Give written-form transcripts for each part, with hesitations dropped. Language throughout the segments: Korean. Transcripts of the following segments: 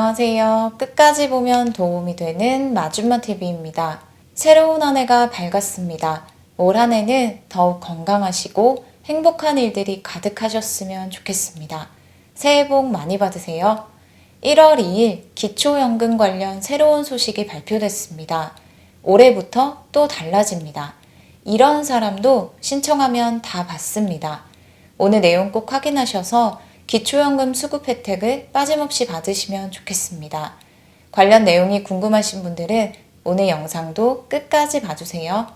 안녕하세요. 끝까지 보면 도움이 되는 마줌마TV입니다. 새로운 한 해가 밝았습니다. 올 한 해는 더욱 건강하시고 행복한 일들이 가득하셨으면 좋겠습니다. 새해 복 많이 받으세요. 1월 2일 기초연금 관련 새로운 소식이 발표됐습니다. 올해부터 또 달라집니다. 이런 사람도 신청하면 다 받습니다. 오늘 내용 꼭 확인하셔서 기초연금 수급 혜택을 빠짐없이 받으시면 좋겠습니다. 관련 내용이 궁금하신 분들은 오늘 영상도 끝까지 봐주세요.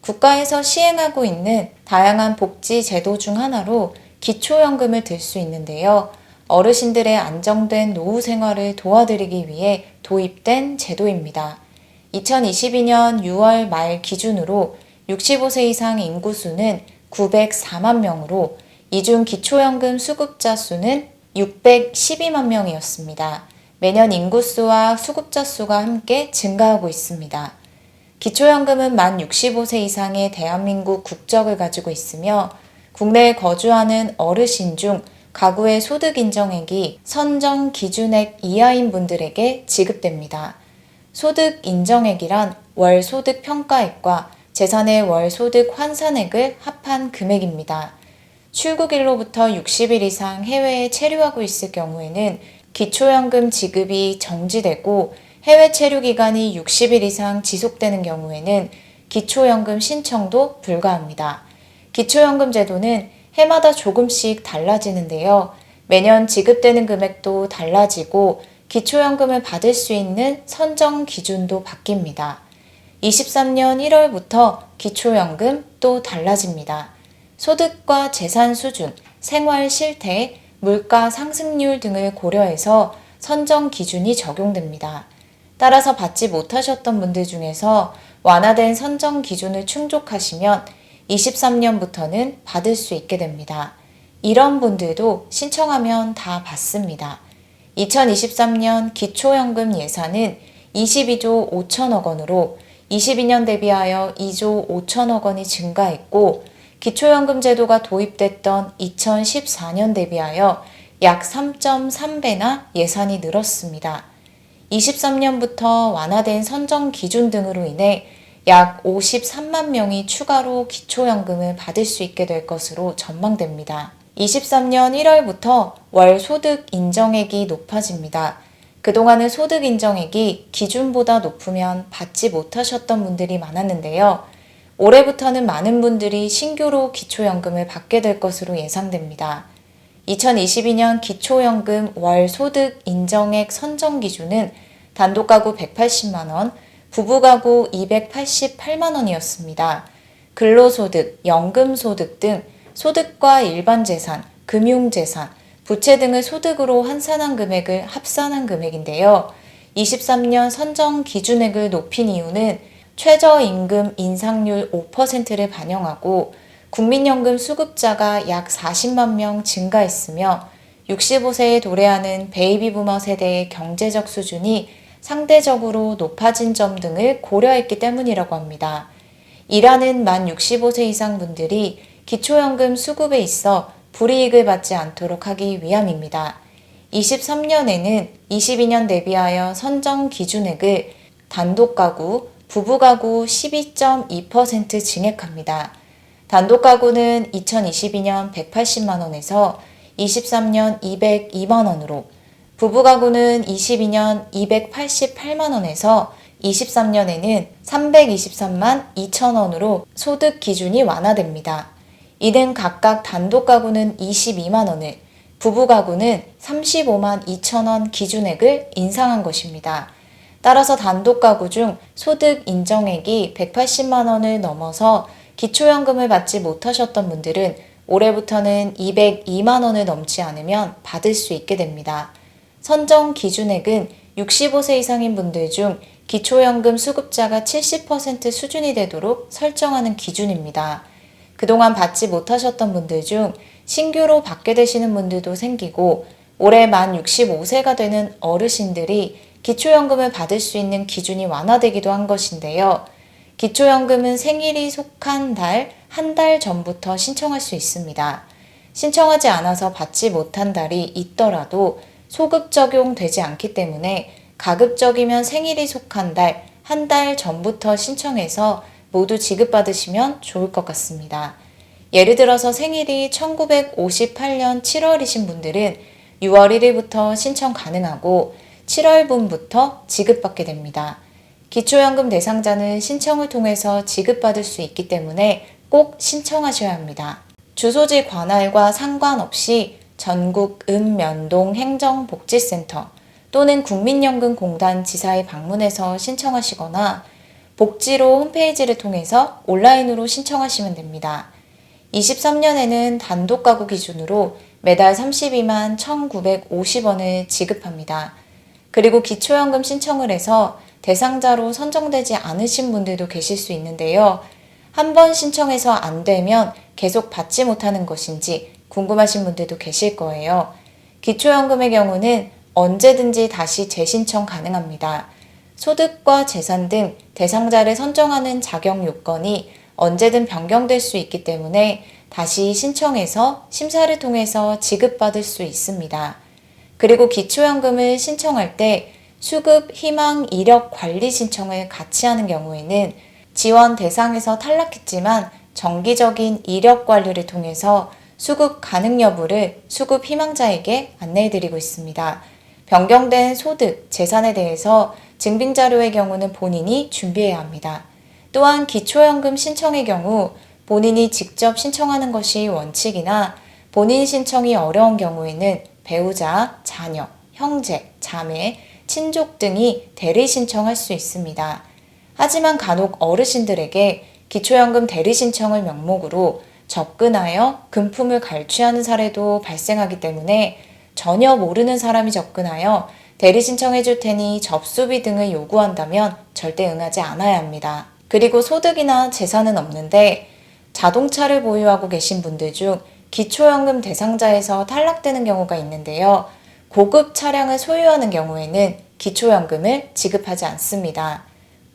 국가에서 시행하고 있는 다양한 복지 제도 중 하나로 기초연금을 들 수 있는데요. 어르신들의 안정된 노후 생활을 도와드리기 위해 도입된 제도입니다. 2022년 6월 말 기준으로 65세 이상 인구수는 904만 명으로 이 중 기초연금 수급자 수는 612만 명이었습니다. 매년 인구수와 수급자 수가 함께 증가하고 있습니다. 기초연금은 만 65세 이상의 대한민국 국적을 가지고 있으며 국내에 거주하는 어르신 중 가구의 소득 인정액이 선정 기준액 이하인 분들에게 지급됩니다. 소득 인정액이란 월 소득 평가액과 재산의 월 소득 환산액을 합한 금액입니다. 출국일로부터 60일 이상 해외에 체류하고 있을 경우에는 기초연금 지급이 정지되고 해외 체류 기간이 60일 이상 지속되는 경우에는 기초연금 신청도 불가합니다. 기초연금 제도는 해마다 조금씩 달라지는데요. 매년 지급되는 금액도 달라지고 기초연금을 받을 수 있는 선정 기준도 바뀝니다. 23년 1월부터 기초연금 또 달라집니다. 소득과 재산 수준, 생활 실태, 물가 상승률 등을 고려해서 선정 기준이 적용됩니다. 따라서 받지 못하셨던 분들 중에서 완화된 선정 기준을 충족하시면 23년부터는 받을 수 있게 됩니다. 이런 분들도 신청하면 다 받습니다. 2023년 기초연금 예산은 22조 5천억 원으로 22년 대비하여 2조 5천억 원이 증가했고 기초연금 제도가 도입됐던 2014년 대비하여 약 3.3배나 예산이 늘었습니다. 23년부터 완화된 선정 기준 등으로 인해 약 53만 명이 추가로 기초연금을 받을 수 있게 될 것으로 전망됩니다. 23년 1월부터 월 소득 인정액이 높아집니다. 그동안은 소득 인정액이 기준보다 높으면 받지 못하셨던 분들이 많았는데요. 올해부터는 많은 분들이 신규로 기초연금을 받게 될 것으로 예상됩니다. 2022년 기초연금 월 소득 인정액 선정 기준은 단독가구 180만 원, 부부가구 288만 원이었습니다. 근로소득, 연금소득 등 소득과 일반재산, 금융재산, 부채 등을 소득으로 환산한 금액을 합산한 금액인데요. 23년 선정 기준액을 높인 이유는 최저임금 인상률 5%를 반영하고 국민연금 수급자가 약 40만 명 증가했으며 65세에 도래하는 베이비부머 세대의 경제적 수준이 상대적으로 높아진 점 등을 고려했기 때문이라고 합니다. 일하는 만 65세 이상 분들이 기초연금 수급에 있어 불이익을 받지 않도록 하기 위함입니다. 23년에는 22년 대비하여 선정 기준액을 단독가구, 부부가구 12.2% 증액합니다. 단독가구는 2022년 180만 원에서 23년 202만 원으로, 부부가구는 22년 288만 원에서 23년에는 323만 2천 원으로 소득 기준이 완화됩니다. 이는 각각 단독가구는 22만 원을, 부부가구는 35만 2천 원 기준액을 인상한 것입니다. 따라서 단독가구 중 소득 인정액이 180만 원을 넘어서 기초연금을 받지 못하셨던 분들은 올해부터는 202만 원을 넘지 않으면 받을 수 있게 됩니다. 선정 기준액은 65세 이상인 분들 중 기초연금 수급자가 70% 수준이 되도록 설정하는 기준입니다. 그동안 받지 못하셨던 분들 중 신규로 받게 되시는 분들도 생기고 올해 만 65세가 되는 어르신들이 기초연금을 받을 수 있는 기준이 완화되기도 한 것인데요. 기초연금은 생일이 속한 달, 한 달 전부터 신청할 수 있습니다. 신청하지 않아서 받지 못한 달이 있더라도 소급 적용되지 않기 때문에 가급적이면 생일이 속한 달, 한 달 전부터 신청해서 모두 지급받으시면 좋을 것 같습니다. 예를 들어서 생일이 1958년 7월이신 분들은 6월 1일부터 신청 가능하고 7월분부터 지급받게 됩니다. 기초연금 대상자는 신청을 통해서 지급받을 수 있기 때문에 꼭 신청하셔야 합니다. 주소지 관할과 상관없이 전국 읍면동 행정복지센터 또는 국민연금공단 지사에 방문해서 신청하시거나 복지로 홈페이지를 통해서 온라인으로 신청하시면 됩니다. 23년에는 단독 가구 기준으로 매달 32만 1,950원을 지급합니다. 그리고 기초연금 신청을 해서 대상자로 선정되지 않으신 분들도 계실 수 있는데요. 한 번 신청해서 안 되면 계속 받지 못하는 것인지 궁금하신 분들도 계실 거예요. 기초연금의 경우는 언제든지 다시 재신청 가능합니다. 소득과 재산 등 대상자를 선정하는 자격 요건이 언제든 변경될 수 있기 때문에 다시 신청해서 심사를 통해서 지급받을 수 있습니다. 그리고 기초연금을 신청할 때 수급 희망 이력 관리 신청을 같이 하는 경우에는 지원 대상에서 탈락했지만 정기적인 이력 관리를 통해서 수급 가능 여부를 수급 희망자에게 안내해드리고 있습니다. 변경된 소득, 재산에 대해서 증빙자료의 경우는 본인이 준비해야 합니다. 또한 기초연금 신청의 경우 본인이 직접 신청하는 것이 원칙이나 본인 신청이 어려운 경우에는 배우자, 자녀, 형제, 자매, 친족 등이 대리 신청할 수 있습니다. 하지만 간혹 어르신들에게 기초연금 대리 신청을 명목으로 접근하여 금품을 갈취하는 사례도 발생하기 때문에 전혀 모르는 사람이 접근하여 대리 신청해 줄 테니 접수비 등을 요구한다면 절대 응하지 않아야 합니다. 그리고 소득이나 재산은 없는데 자동차를 보유하고 계신 분들 중 기초연금 대상자에서 탈락되는 경우가 있는데요. 고급 차량을 소유하는 경우에는 기초연금을 지급하지 않습니다.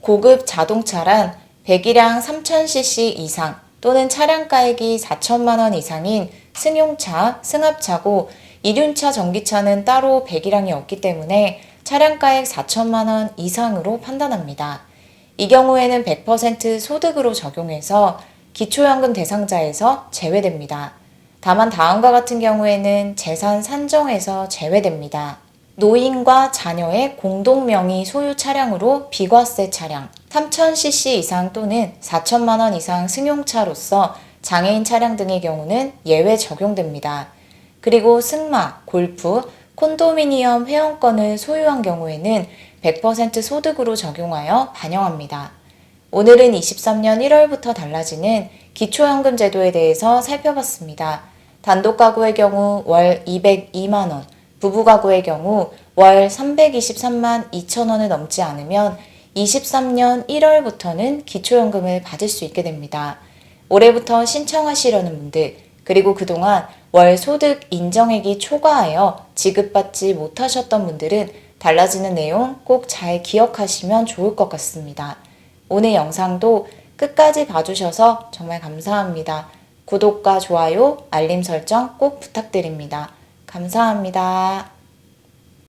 고급 자동차란 배기량 3000cc 이상 또는 차량가액이 4천만 원 이상인 승용차, 승합차고 이륜차, 전기차는 따로 배기량이 없기 때문에 차량가액 4천만 원 이상으로 판단합니다. 이 경우에는 100% 소득으로 적용해서 기초연금 대상자에서 제외됩니다. 다만 다음과 같은 경우에는 재산 산정에서 제외됩니다. 노인과 자녀의 공동명의 소유 차량으로 비과세 차량, 3000cc 이상 또는 4천만 원 이상 승용차로서 장애인 차량 등의 경우는 예외 적용됩니다. 그리고 승마, 골프, 콘도미니엄 회원권을 소유한 경우에는 100% 소득으로 적용하여 반영합니다. 오늘은 23년 1월부터 달라지는 기초연금 제도에 대해서 살펴봤습니다. 단독 가구의 경우 월 202만 원, 부부 가구의 경우 월 323만 2천 원을 넘지 않으면 23년 1월부터는 기초연금을 받을 수 있게 됩니다. 올해부터 신청하시려는 분들, 그리고 그동안 월 소득 인정액이 초과하여 지급받지 못하셨던 분들은 달라지는 내용 꼭 잘 기억하시면 좋을 것 같습니다. 오늘 영상도 끝까지 봐주셔서 정말 감사합니다. 구독과 좋아요, 알림 설정 꼭 부탁드립니다. 감사합니다.